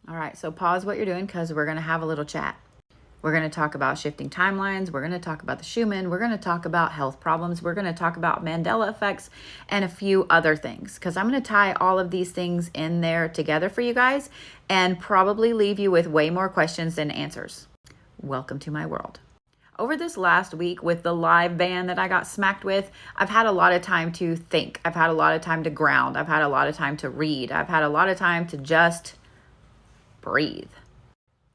All right, so pause what you're doing because we're going to have a little chat. We're going to talk about shifting timelines. We're going to talk about the Schumann. We're going to talk about health problems. We're going to talk about Mandela effects and a few other things because I'm going to tie all of these things in there together for you guys and probably leave you with way more questions than answers. Welcome to my world. Over this last week with the live ban that I got smacked with, I've had a lot of time to think. I've had a lot of time to ground. I've had a lot of time to read. I've had a lot of time to just breathe.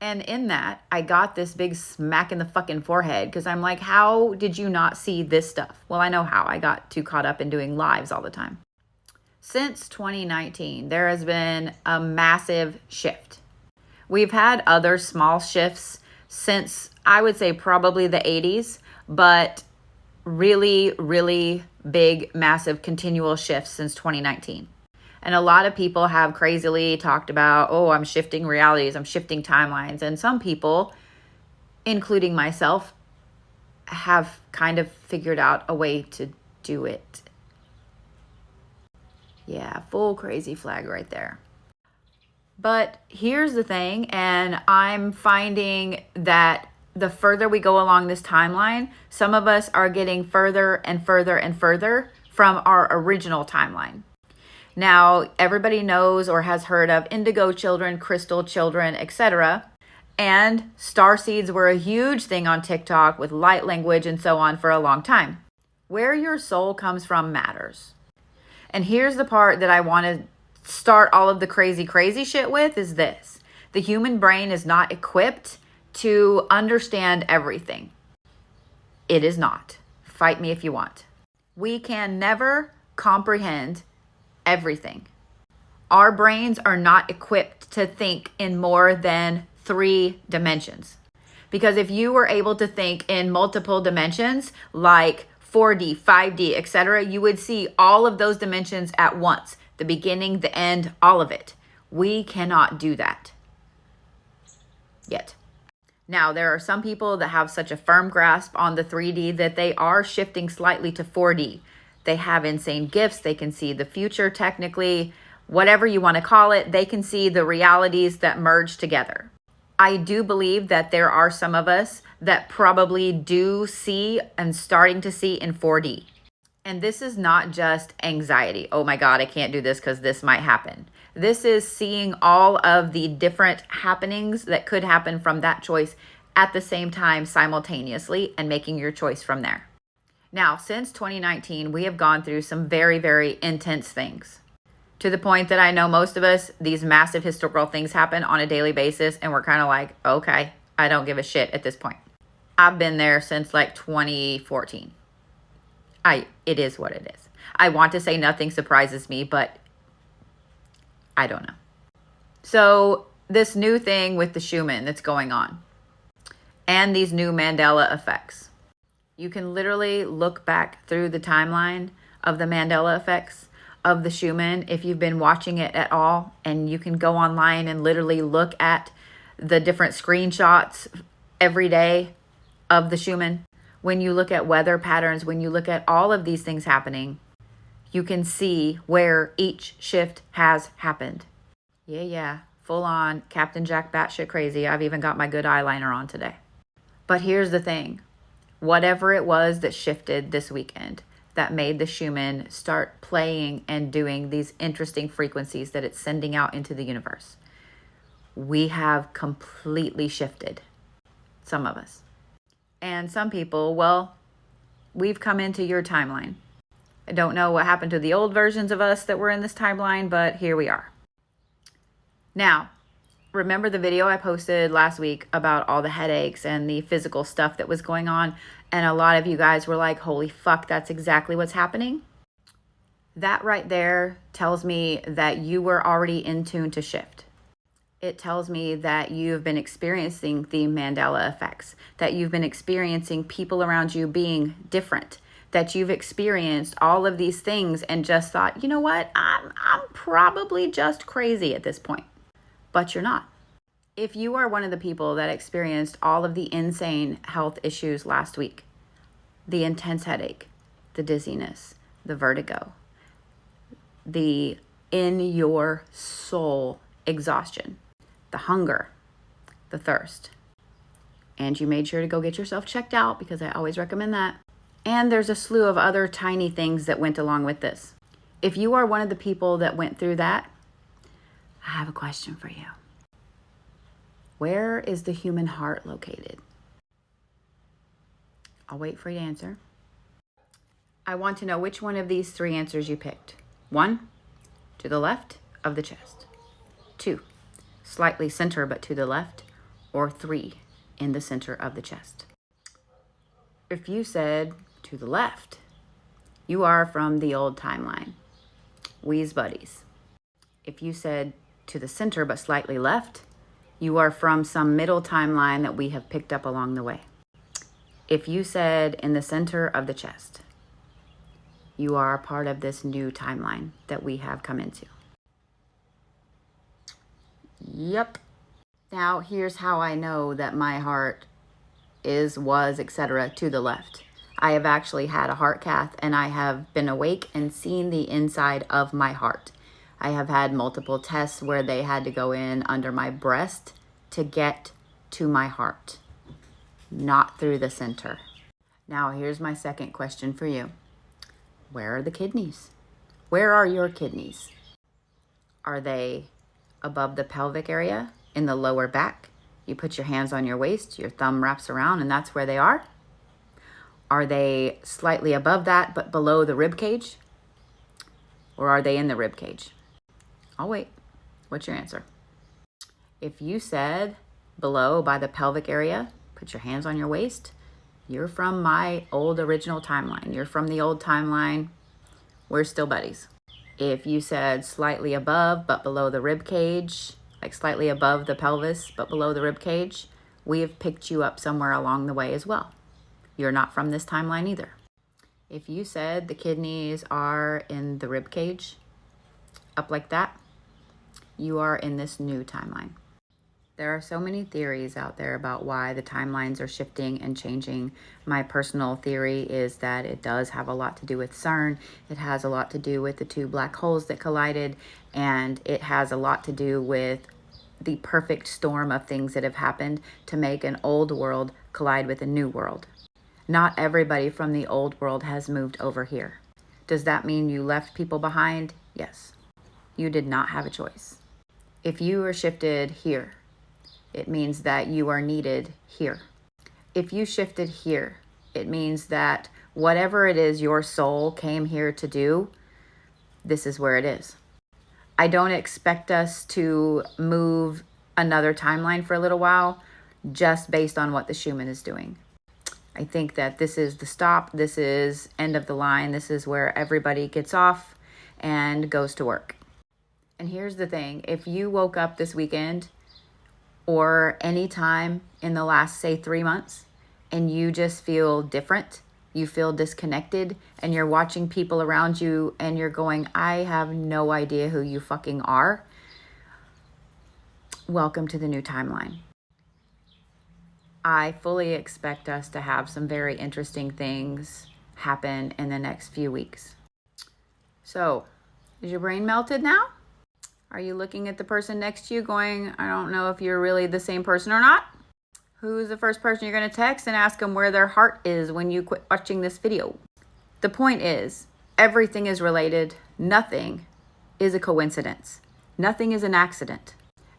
And in that, I got this big smack in the fucking forehead because I'm like, how did you not see this stuff? Well, I know how. I got too caught up in doing lives all the time. Since 2019, there has been a massive shift. We've had other small shifts since, I would say, probably the 80s, but really, really big, massive, continual shifts since 2019. And a lot of people have crazily talked about, oh, I'm shifting realities, I'm shifting timelines. And some people, including myself, have kind of figured out a way to do it. Yeah, full crazy flag right there. But here's the thing, and I'm finding that the further we go along this timeline, some of us are getting further and further and further from our original timeline. Now, everybody knows or has heard of indigo children, crystal children, etc. And starseeds were a huge thing on TikTok with light language and so on for a long time. Where your soul comes from matters. And here's the part that I want to start all of the crazy shit with is this. The human brain is not equipped to understand everything. It is not. Fight me if you want. We can never comprehend everything. Our brains are not equipped to think in more than 3 dimensions. Because if you were able to think in multiple dimensions, like 4D, 5D, etc., you would see all of those dimensions at once. The beginning, the end, all of it. We cannot do that yet. Now, there are some people that have such a firm grasp on the 3D that they are shifting slightly to 4D. They have insane gifts. They can see the future, technically, whatever you want to call it. They can see the realities that merge together. I do believe that there are some of us that probably do see and starting to see in 4D. And this is not just anxiety. Oh my God, I can't do this because this might happen. This is seeing all of the different happenings that could happen from that choice at the same time simultaneously and making your choice from there. Now, since 2019, we have gone through some very, very intense things to the point that I know most of us, these massive historical things happen on a daily basis. And we're kind of like, okay, I don't give a shit at this point. I've been there since like 2014. It is what it is. I want to say nothing surprises me, but I don't know. So this new thing with the Schumann that's going on and these new Mandela effects. You can literally look back through the timeline of the Mandela effects of the Schumann if you've been watching it at all. And you can go online and literally look at the different screenshots every day of the Schumann. When you look at weather patterns, when you look at all of these things happening, you can see where each shift has happened. Yeah. Full on Captain Jack batshit crazy. I've even got my good eyeliner on today. But here's the thing. Whatever it was that shifted this weekend that made the Schumann start playing and doing these interesting frequencies that it's sending out into the universe, we have completely shifted. Some of us. And some people, well, we've come into your timeline. I don't know what happened to the old versions of us that were in this timeline, but here we are. Now, remember the video I posted last week about all the headaches and the physical stuff that was going on? And a lot of you guys were like, holy fuck, that's exactly what's happening. That right there tells me that you were already in tune to shift. It tells me that you've been experiencing the Mandela effects, that you've been experiencing people around you being different, that you've experienced all of these things and just thought, you know what, I'm probably just crazy at this point. But you're not. If you are one of the people that experienced all of the insane health issues last week, the intense headache, the dizziness, the vertigo, the in your soul exhaustion, the hunger, the thirst. And you made sure to go get yourself checked out, because I always recommend that. And there's a slew of other tiny things that went along with this. If you are one of the people that went through that, I have a question for you. Where is the human heart located? I'll wait for you to answer. I want to know which one of these three answers you picked. 1, to the left of the chest. 2, slightly center but to the left. Or 3, in the center of the chest. If you said to the left, you are from the old timeline. We's buddies. If you said to the center but slightly left, you are from some middle timeline that we have picked up along the way. If you said in the center of the chest, you are a part of this new timeline that we have come into. Yep. Now, here's how I know that my heart was, etc. to the left. I have actually had a heart cath, and I have been awake and seen the inside of my heart. I have had multiple tests where they had to go in under my breast to get to my heart, not through the center. Now, here's my second question for you. Where are the kidneys? Where are your kidneys? Are they above the pelvic area, in the lower back? You put your hands on your waist, your thumb wraps around, and that's where they are? Are they slightly above that but below the rib cage? Or are they in the rib cage? I'll wait. What's your answer? If you said below by the pelvic area, put your hands on your waist, you're from my old original timeline. You're from the old timeline. We're still buddies. If you said slightly above but below the rib cage, like slightly above the pelvis but below the rib cage, we have picked you up somewhere along the way as well. You're not from this timeline either. If you said the kidneys are in the rib cage, up like that, you are in this new timeline. There are so many theories out there about why the timelines are shifting and changing. My personal theory is that it does have a lot to do with CERN. It has a lot to do with the two black holes that collided, and it has a lot to do with the perfect storm of things that have happened to make an old world collide with a new world. Not everybody from the old world has moved over here. Does that mean you left people behind? Yes. You did not have a choice. If you are shifted here, it means that you are needed here. If you shifted here, it means that whatever it is your soul came here to do, this is where it is. I don't expect us to move another timeline for a little while just based on what the Schumann is doing. I think that this is the stop. This is end of the line. This is where everybody gets off and goes to work. And here's the thing. If you woke up this weekend or any time in the last, say, 3 months, and you just feel different, you feel disconnected, and you're watching people around you and you're going, I have no idea who you fucking are, welcome to the new timeline. I fully expect us to have some very interesting things happen in the next few weeks. So, is your brain melted now? Are you looking at the person next to you going, I don't know if you're really the same person or not? Who's the first person you're going to text and ask them where their heart is when you quit watching this video? The point is, everything is related. Nothing is a coincidence. Nothing is an accident.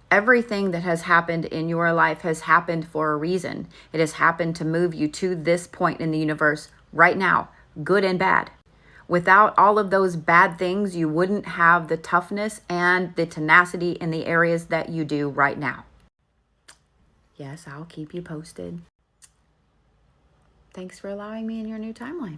Everything that has happened in your life has happened for a reason. It has happened to move you to this point in the universe right now, good and bad. Without all of those bad things, you wouldn't have the toughness and the tenacity in the areas that you do right now. Yes, I'll keep you posted. Thanks for allowing me in your new timeline.